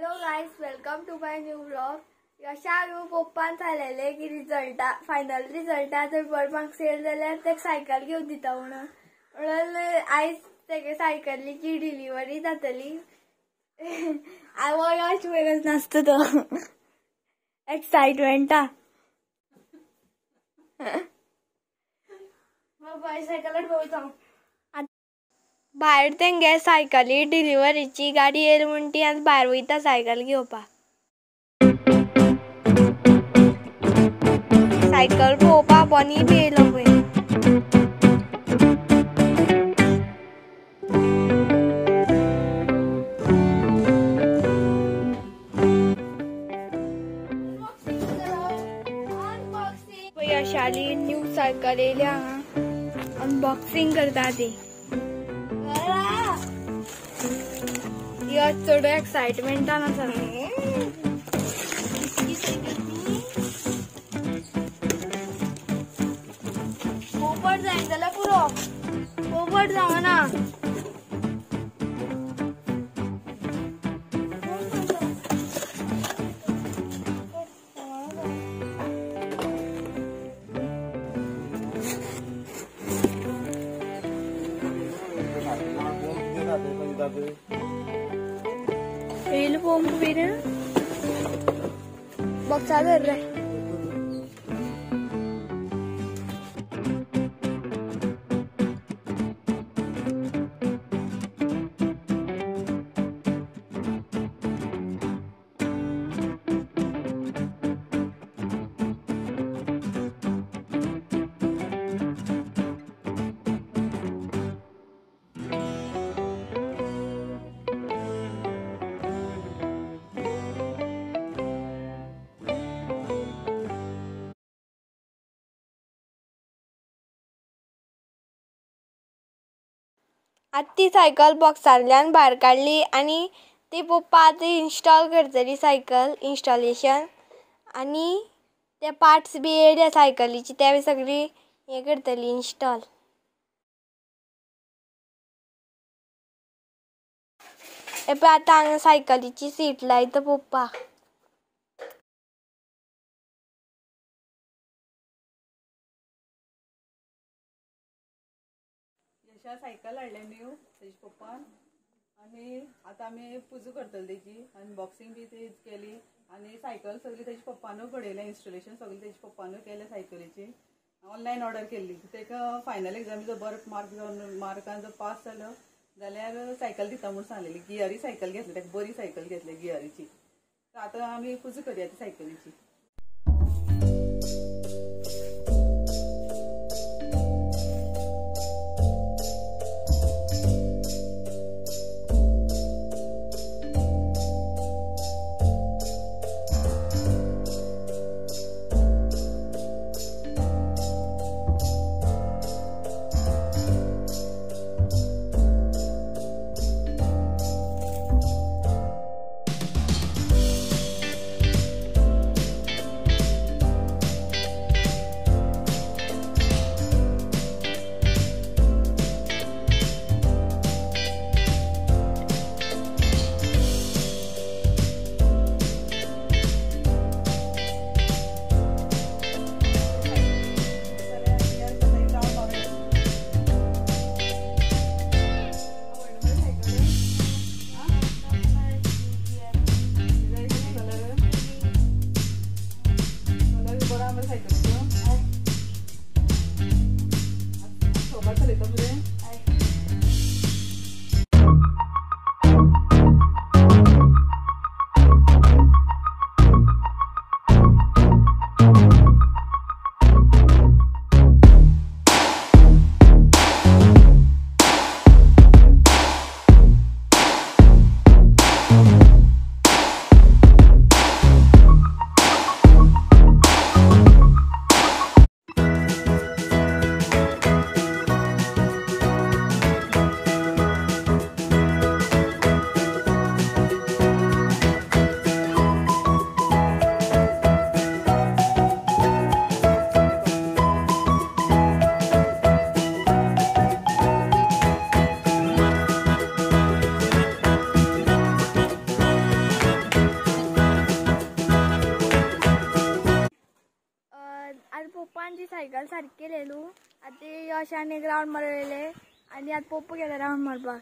Hello guys, welcome to my new vlog. यशा पप्पान सांगलेले की फायनल रिजल्टा जर बरे मार्क्स येले जाल्यार तेका सायकल घेवन दिता म्हणून आयज तेगे सायकलीची डिलिव्हरी जातली. आवो यश वेगळच नाचता तो एक्साइटमेंटा. सायकलार वयता भायर तेंगे सायकली डिलिव्हरीची गाडी येयली म्हूण ती आतां भायर वयता सायकल घेवपाक. सायकल पळोवपाक बनी बी येयलो पळय. यशाली न्यू सायकल येयल्या हांगा अनबॉक्सिंग करता ती. यश चड एक्साइटमेंटान आसा. पोपट जाय जाल्यार पुरो पोपट जावना. Ele pombo vira boxador रे. आतां ती सायकल बॉक्सांतल्यान भायर काडली आनी ती पप्पा आतां इन्स्टॉल करतली सायकल इन्स्टॉलेशन. आनी ते पार्ट्स बी येयले सायकलीची ते सगळी हे करतली इन्स्टॉल. हे पळय आतां हांगा सायकलीची सीट लायता पप्पा. सायकल हाडले न्यू तेजे पप्पान आनी आतां आमी पुजा करतली तेजी अनबॉक्सिंग बी तेज केली आनी सायकल सगळी तेजे पप्पानूय घडयलें इन्स्टॉलेशन सगळी तेजे पप्पानूय केलें सायकलीची. ऑनलायन ऑर्डर केल्ली. तेका फायनल एग्जामीचो बरो मार्कान जर पास जालो जाल्यार सायकल दिता म्हूण सांगलेली. गियरी सायकल घेतली तेका बरी सायकल घेतली गियरीची. आतां आमी पुजा करया ती सायकलीची. सायकल सारकी केलेलो आता यशाने ग्राउंड मारलेले आणि आता पप्पू गेला राउंड मारपाक.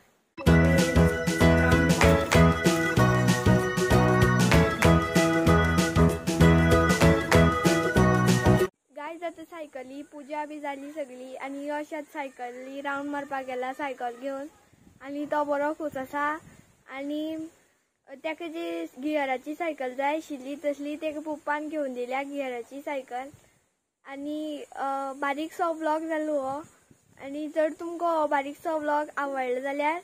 गायज आता सायकली पूजा बी जाली सगळी आणि यश आता सायकली राउंड मारपाक गेला सायकल घेऊन आणि तो बरो खूश आसा आणि ताका जी गियराची सायकल जाय आशिल्ली तसली ताका पप्पान घेवन दिल्या गियराची सायकल. आणि बारीकसो व्लॉग जालो हो आणि जर तुमकां हो बारीकसो व्लॉग आवडलो जाल्यार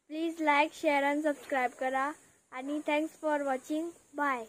प्लीज लायक शेअर आनी सबस्क्रायब करा आणि थँक्स फॉर वॉचिंग. बाय.